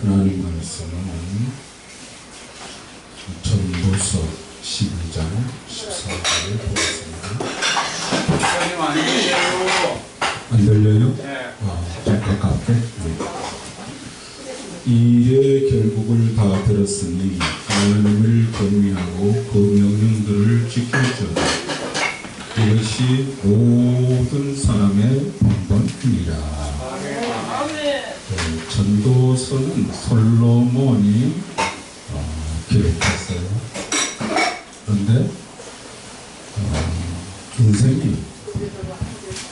하나님 말씀은 전도서 12장 14절을 보겠습니다. 목사님 안 들려요. 안 들려요? 네. 좀 가깝게. 네. 이에 결국을 다 들었으니 하나님을 경외하고 그 명령들을 지킬지어다. 이것이 모든 사람의 본분이라. 전도서는 솔로몬이 기록했어요. 그런데 인생이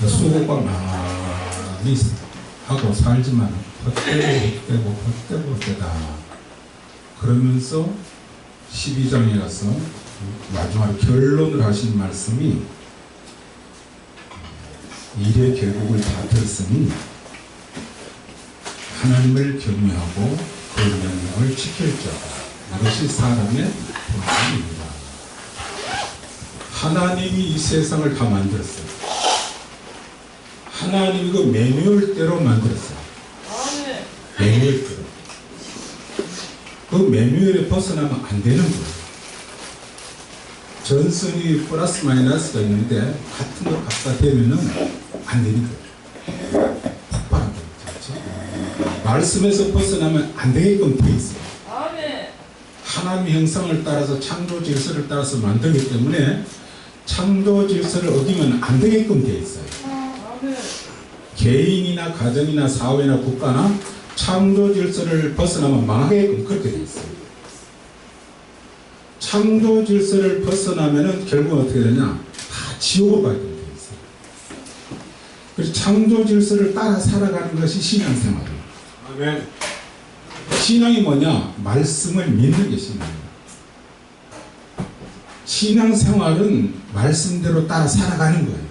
수고가 많이 하고 살지만 헛되다 그러면서 12장에 가서 마지막 결론을 하신 말씀이 일의 결국을 다 들었으니 하나님을 경외하고 그 명령을 지킬지어다. 이것이 사람의 본분입니다. 하나님이 이 세상을 다 만들었어요. 하나님이 그 매뉴얼대로 만들었어요. 매뉴얼대로. 그 매뉴얼에 벗어나면 안 되는 거예요. 전선이 플러스 마이너스가 있는데 같은 거 갖다 대면은 안 되는 거예요. 폭발하게 되죠. 말씀에서 벗어나면 안 되게끔 돼 있어요. 하나님의 형상을 따라서 창조 질서를 따라서 만들기 때문에 창조 질서를 어기면 안 되게끔 돼 있어요. 개인이나 가정이나 사회나 국가나 창조 질서를 벗어나면 망하게끔 그렇게 돼 있어요. 창조 질서를 벗어나면은 결국 어떻게 되냐? 다 지옥으로 가게끔 돼 있어요. 그래서 창조 질서를 따라 살아가는 것이 신앙생활이에요. 아멘. 신앙이 뭐냐? 말씀을 믿는 게 신앙이에요. 신앙생활은 말씀대로 따라 살아가는 거예요.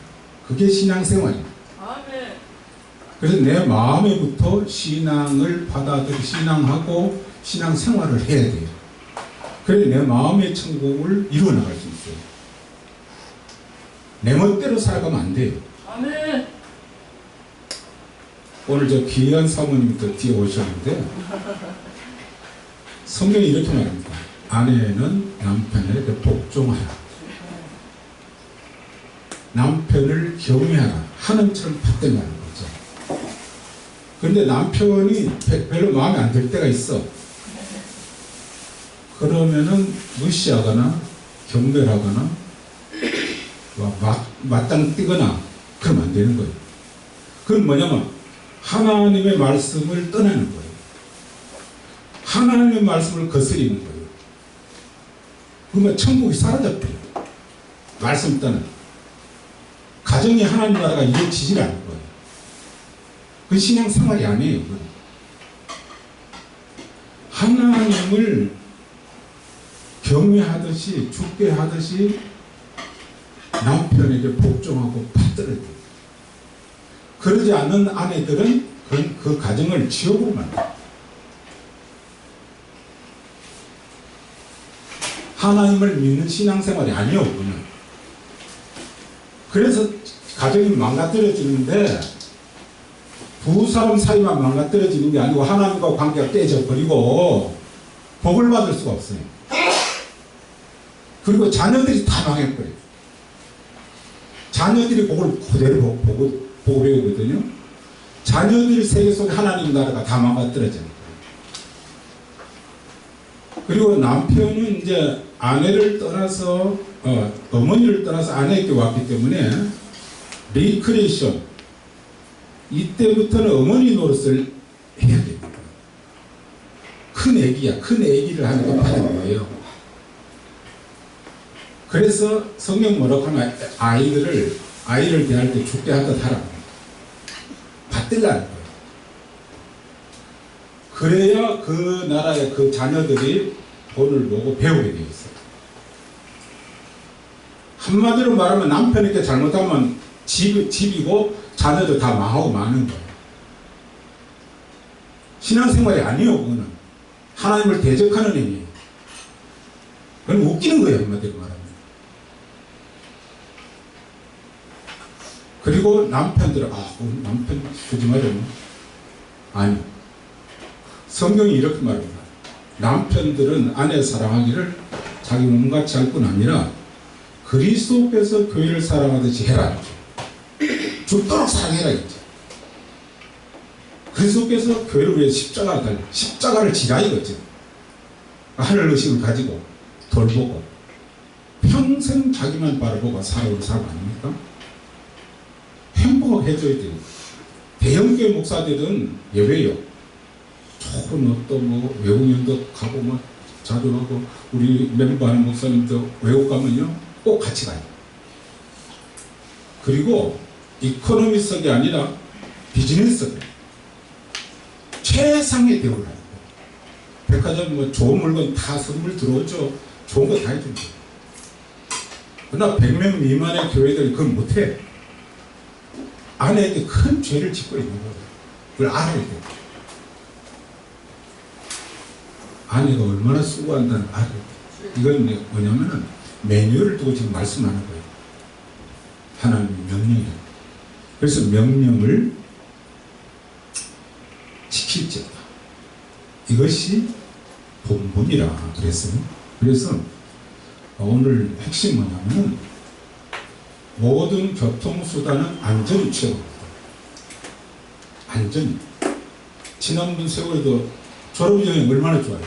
그게 신앙생활이에요. 그래서 내 마음에부터 신앙을 받아들이고 신앙하고 신앙생활을 해야 돼요. 그래 내 마음의 천국을 이루어나갈 수 있어요. 내 멋대로 살아가면 안 돼요. 아멘. 오늘 저 귀한 사모님도 뒤에 오셨는데 성경이 이렇게 말합니다. 아내는 남편에게 복종하라. 남편을 경외하라. 하나님처럼 받들라는 거죠. 그런데 남편이 별로 마음에 안 들 때가 있어. 그러면은 무시하거나 경멸하거나 맞짱 뜨거나 그러면 안 되는 거예요. 그건 뭐냐면 하나님의 말씀을 떠나는 거예요. 하나님의 말씀을 거스리는 거예요. 그러면 천국이 사라져버려요. 말씀 떠나. 가정이 하나님 나라가 이루어지질 않는 거예요. 그 신앙생활이 아니에요. 그건. 하나님을 경외하듯이 죽게 하듯이 남편에게 복종하고 받들어야 돼요. 그러지 않는 아내들은 그 가정을 지옥으로 만들어요. 하나님을 믿는 신앙생활이 아니에요. 그는. 그래서 가정이 망가뜨려지는데 두 사람 사이만 망가뜨려지는 게 아니고 하나님과 관계가 깨져버리고 복을 받을 수가 없어요. 그리고 자녀들이 다 망해버려요. 자녀들이 복을 그대로 보고 배우거든요. 자녀들 세계 속에 하나님 나라가 다 망가뜨려져요. 그리고 남편은 이제 아내를 떠나서 어머니를 떠나서 아내에게 왔기 때문에 리크레이션 이때부터는 어머니 노릇을 해야 됩니다. 큰 애기야. 큰 애기를 하는 거 받은 거예요. 그래서 성경 뭐라고 하면 아이를 대할 때 죽게 하듯 하라. 받들라는 거예요. 그래야 그 나라의 그 자녀들이 본을 보고 배우게 되어 있어요. 한마디로 말하면 남편에게 잘못하면 집이고 자녀도 다 망하고 마는 거예요. 신앙생활이 아니에요. 그거는 하나님을 대적하는 행위예요. 그건 웃기는 거예요. 한마디로 말하면. 그리고 남편들은 남편 주지 말아요. 아니 성경이 이렇게 말합니다. 남편들은 아내 사랑하기를 자기 몸같이 할 뿐 아니라 그리스도께서 교회를 사랑하듯이 해라. 죽도록 사랑해라 이제. 그리스도께서 교회를 위해 십자가를 지라 이거죠. 하늘 의식을 가지고 돌보고 평생 자기만 바라보고 살아온 사람 아닙니까? 행복해져야 돼요. 대형교회 목사들은 예외요. 좋은 어떤 뭐 외국연도 가고 뭐 자주 가고 우리 멤버 하는 목사님도 외국 가면요 꼭 같이 가요. 그리고 이코노미석이 아니라 비즈니스석 최상의 대우를 하는 거예요. 백화점 뭐 좋은 물건 다 선물 들어오죠. 좋은 거 다 해주죠. 그러나 100명 미만의 교회들이 그걸 못해. 아내에게 큰 죄를 짓고 있는 거예요. 그걸 알아야 돼요. 아내가 얼마나 수고한다는 알아야 돼요. 이건 뭐냐면은 매뉴얼을 두고 지금 말씀하는 거예요. 하나님의 명령이에요. 그래서 명령을 지킬지어다. 이것이 본분이라 그랬어요. 그래서 오늘 핵심 뭐냐면은 모든 교통수단은 안전이 최고입니다. 안전이. 지난번 세월에도 졸업여행 얼마나 좋아요.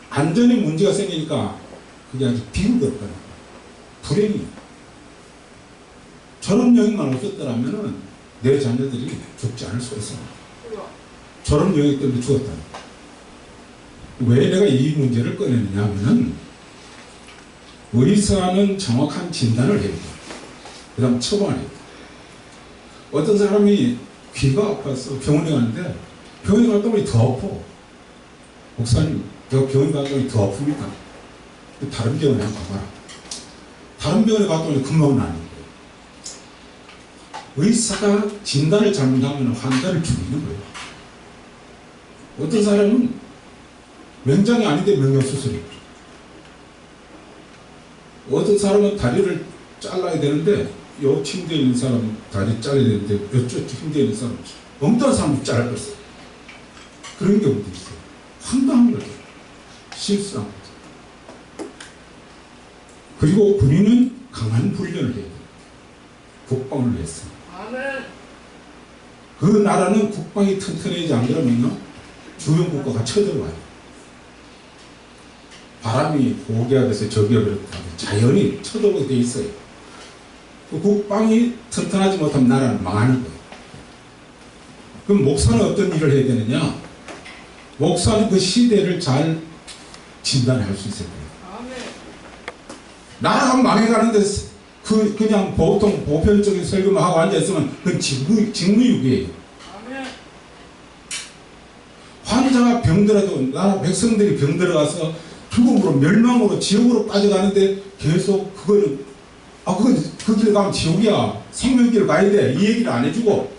안전에 문제가 생기니까 그게 아주 비극이었거든요. 불행이. 졸업여행만 없었더라면 내 자녀들이 죽지 않을 수가 있습니다. 졸업여행 때문에 죽었다. 왜 내가 이 문제를 꺼내느냐 하면은 의사는 정확한 진단을 해야 돼요. 그 다음 처방을 해야 돼요. 어떤 사람이 귀가 아파서 병원에 가는데 병원에 갔다 오니 더 아파. 목사님, 내가 병원에 갔다 오니 더 아픕니다. 다른 병원에 한번 가봐라. 다른 병원에 갔다 오니 금방 나는 거예요. 의사가 진단을 잘못하면 환자를 죽이는 거예요. 어떤 사람은 명장이 아닌데 명령수술이에요. 어떤 사람은 다리를 잘라야 되는데 요 침대에 있는 사람은 다리 잘라야 되는데 요쪽 침대에 있는 사람은 엉뚱한 사람이 잘랐어요. 그런 경우도 있어요. 황당한 거죠. 실수한 거죠. 그리고 군인은 강한 훈련을 해야 돼요. 국방을 위해서. 그 나라는 국방이 튼튼하지 않으면요 주변 국가가 쳐들어와요. 바람이 고기압에서 저기압이렇다 자연이 쳐들어오게 돼 있어요. 그 국방이 튼튼하지 못하면 나라는 망하는 거예요. 그럼 목사는 어떤 일을 해야 되느냐? 목사는 그 시대를 잘 진단할 수 있어야 돼요. 나라가 망해가는데 그냥 보통 보편적인 설교만 하고 앉아있으면 그건 직무유기예요. 환자가 병들어도 나라 백성들이 병들어가서 죽음으로 멸망으로 지옥으로 빠져가는데 계속 그거는 그 길 가면 지옥이야. 생명길을 가야 돼. 이 얘기를 안 해주고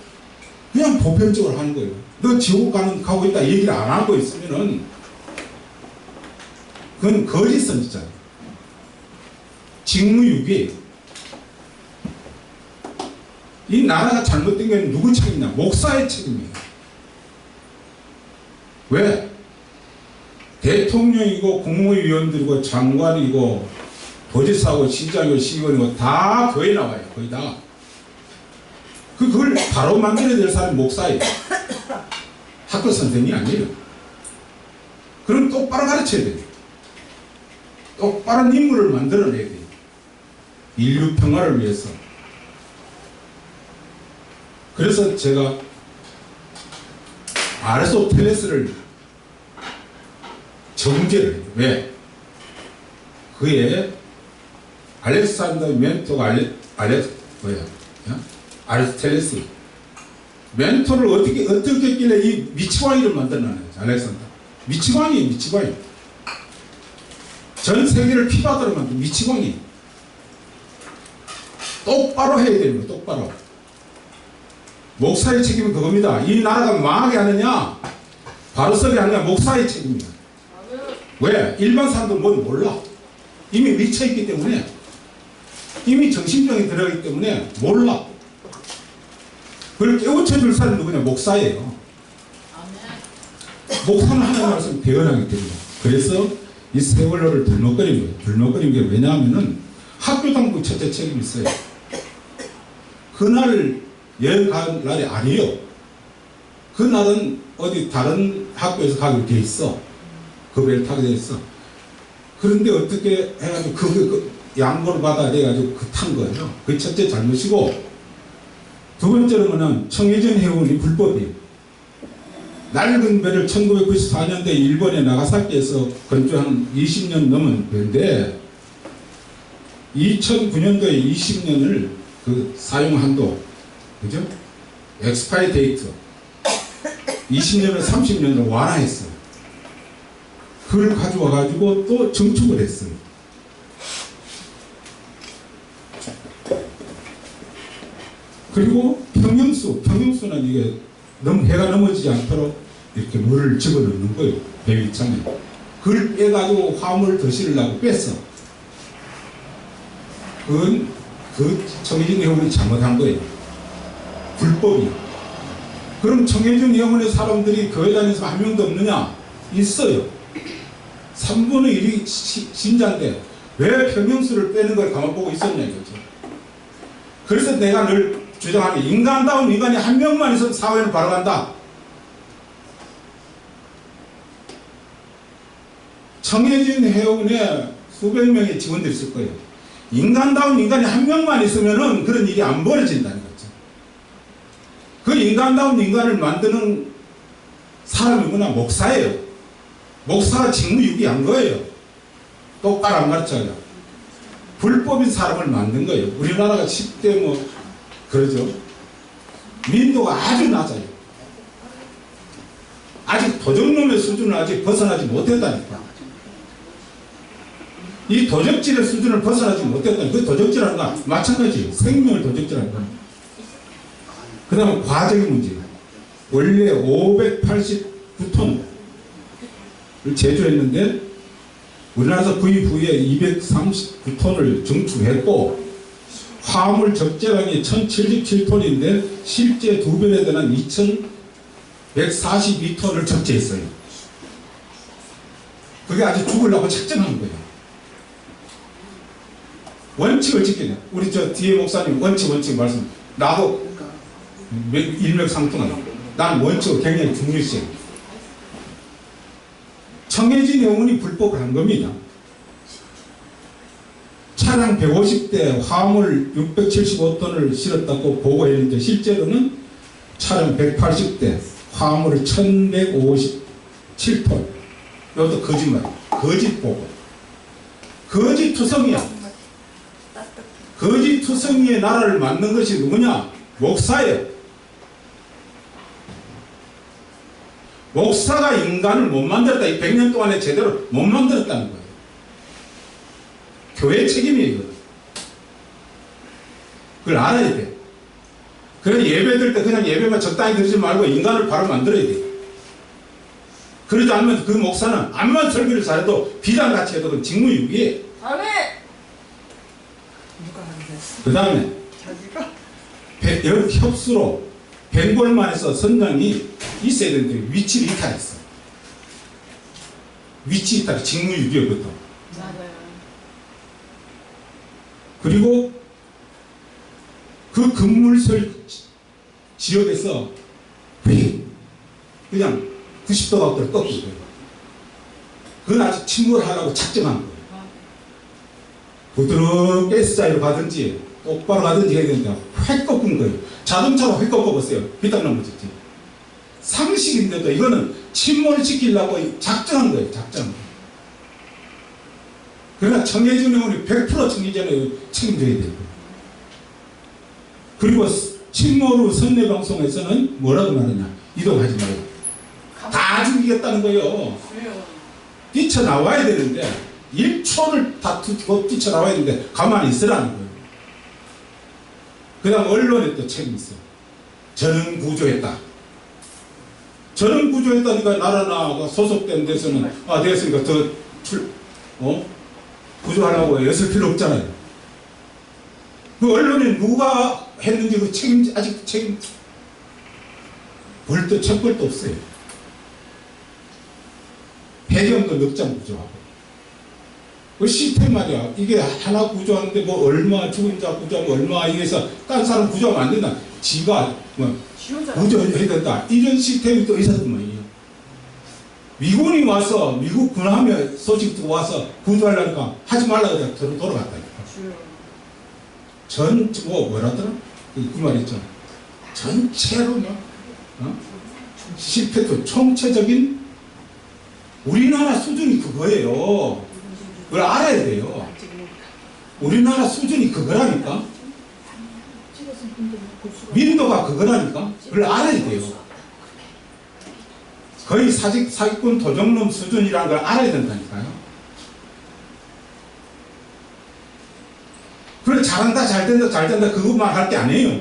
그냥 보편적으로 하는 거예요. 너 지옥 가고 있다 이 얘기를 안 하고 있으면은 그건 거짓선지잖아요. 직무유기예요. 이 나라가 잘못된 게 누구 책임이냐? 목사의 책임이에요. 왜? 대통령이고 국무위원들이고 장관이고 도지사고 시장이고 시의원이고 다 교회 나와요. 거의 다. 그걸 바로 만들어야 될 사람이 목사예요. 학교 선생님이 아니에요. 그럼 똑바로 가르쳐야 돼요. 똑바른 인물을 만들어내야 돼요. 인류 평화를 위해서. 그래서 제가 아리스토텔레스를 정죄를 해요. 왜? 그의 알렉산더 멘토가 아리스토텔레스 멘토를 어떻게 했길래 이 미치광이를 만들어내요. 알렉산더 미치광이에요. 미치광이 전 세계를 피바다로 만든 미치광이. 똑바로 해야 되는 거예요. 똑바로. 목사의 책임은 그겁니다. 이 나라가 망하게 하느냐 바로서게 하느냐 목사의 책임이야. 왜? 일반 사람들은 뭔 몰라. 이미 미쳐있기 때문에 이미 정신병이 들어가기 때문에 몰라. 그걸 깨우쳐줄 사람은 누구냐? 목사예요. 목사는 하나님 말씀 대언하기 때문에. 그래서 이 세월호를 들먹거린 거예요. 들먹거린 게 왜냐하면은 학교 당국 첫째 책임이 있어요. 그날 여행 간 날이 아니에요. 그날은 어디 다른 학교에서 가기로 돼 있어. 그 배를 타게 돼 있어. 그런데 어떻게 해가지고 그 양보를 받아야 돼가지고 탄 거예요. 그게 첫째 잘못이고, 두 번째로는 청해전 해운이 불법이에요. 낡은 배를 1994년대 일본의 나가사키에서 건조한 20년 넘은 배인데 2009년도에 20년을 그 사용 한도, 그죠? 엑스파이 데이트 20년을 30년으로 완화했어요. 그걸 가져와 가지고 또 증축을 했어요. 그리고 평형수는 이게 너무 해가 넘어지지 않도록 이렇게 물을 집어넣는 거예요. 배 위창에. 그걸 빼가지고 화물을 더 실으려고 뺐어. 그건 그 청해진 해운이 잘못한 거예요. 불법이에요. 그럼 청해진 해운의 사람들이 교회 다니면서 한 명도 없느냐? 있어요. 3분의 1이 신자인데 왜 평형수를 빼는 걸 가만 보고 있었냐 이거죠. 그래서 내가 늘 주장하는 게, 인간다운 인간이 한 명만 있어도 사회는 바라간다. 청해진 해운에 수백 명의 직원들이 있을 거예요. 인간다운 인간이 한 명만 있으면은 그런 일이 안 벌어진다는 거죠. 그 인간다운 인간을 만드는 사람이 뭐냐? 목사예요. 목사가 직무유기한 거예요. 똑바로 안 가르쳐요. 불법인 사람을 만든 거예요. 우리나라가 10대 뭐 그러죠. 민도가 아주 낮아요. 아직 도적놈의 수준을 아직 벗어나지 못했다니까. 이 도적질의 수준을 벗어나지 못했다니. 그 도적질하는 거 마찬가지예요. 생명을 도적질하는 거. 그 다음에 과적인 문제. 원래 589톤을 제조했는데 우리나라에서 구입 후에 239톤을 증축했고, 화물 적재량이 1077톤인데 실제 두 배에 대한 2142톤을 적재했어요. 그게 아주 죽으려고 작정한 거예요. 원칙을 지키냐. 우리 저 뒤에 목사님 원칙 말씀. 나도 일맥상통하다. 난 원칙을 굉장히 중요시해요. 청해진 해운이 불법을 한 겁니다. 차량 150대 화물 675톤을 실었다고 보고했는데 실제로는 차량 180대 화물을 1157톤. 이것도 거짓말. 거짓 보고. 거짓투성이야. 거짓투성이의 나라를 만든 것이 누구냐? 목사예요. 목사가 인간을 못 만들었다. 이 100년 동안에 제대로 못 만들었다는 거예요. 교회의 책임이에요. 그걸 알아야 돼. 그래서 예배 들 때 그냥 예배만 적당히 드리지 말고 인간을 바로 만들어야 돼. 그러지 않으면 그 목사는 암만 설교를 잘해도 비장같이 해도 직무유기해. 아멘. 그 다음에 협수로 벵골만에서 선장이 있어야 되는데 위치를 이탈했어. 위치 이탈, 직무유기였거든. 맞아요. 그리고 그 건물설 지역에서 그냥 90도 각도로 떴던 거예요. 그건 아주 침몰하려고 작정한 거예요. 부드럽게 S자로 가든지 똑바로 가든지 해야 되는데 획 꺾은 거예요. 자동차로 획 꺾어봤어요. 비딱 넘어졌지. 상식인데도 이거는 침몰시키려고 작정한 거예요. 작정. 그러나 청해진 해운이 100% 청해진에 책임져야 돼요. 그리고 침몰 후 선례방송에서는 뭐라고 말하냐. 이동하지 말고. 다 죽이겠다는 거예요. 뛰쳐나와야 되는데 1초를 다투고 뛰쳐나와야 되는데 가만히 있으라는 거예요. 그 다음 언론에 또 책임이 있어요. 저는 구조했다. 저는 구조했다니까 나라나 소속된 데서는 됐으니까 더 구조하려고 애쓸 필요 없잖아요. 그 언론에 누가 했는지 그 아직 책임 벌도 척벌도 없어요. 배경도 넉장 구조하고. 그 시스템 말이야. 이게 하나 구조하는데 뭐 얼마 죽임자 구조하면 얼마 이래서 딴 사람 구조하면 안 된다. 지가 뭐 구조해야 된다. 이런 시스템이 또 있었단 말이에요. 미군이 와서 미국 군함에 소식 듣고 와서 구조하려니까 하지 말라고 해서 돌아갔다니까. 뭐라더라? 그 말 있잖아. 전체로 실패도 총체적인 우리나라 수준이 그거예요. 그걸 알아야 돼요. 우리나라 수준이 그거라니까. 민도가 그거라니까. 그걸 알아야 돼요. 거의 사기꾼 도적놈 수준이라는 걸 알아야 된다니까요. 그걸 잘한다, 잘 된다, 잘 된다, 그것만 할 게 아니에요.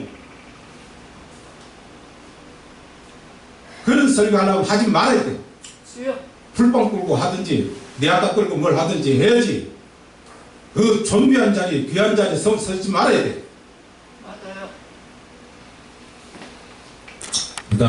그런 설교하려고 하지 말아야 돼. 풀빵 끌고 하든지, 내 아까 끌고 뭘 하든지 해야지. 그 존귀한 자리, 귀한 자리에 서지 말아야 돼.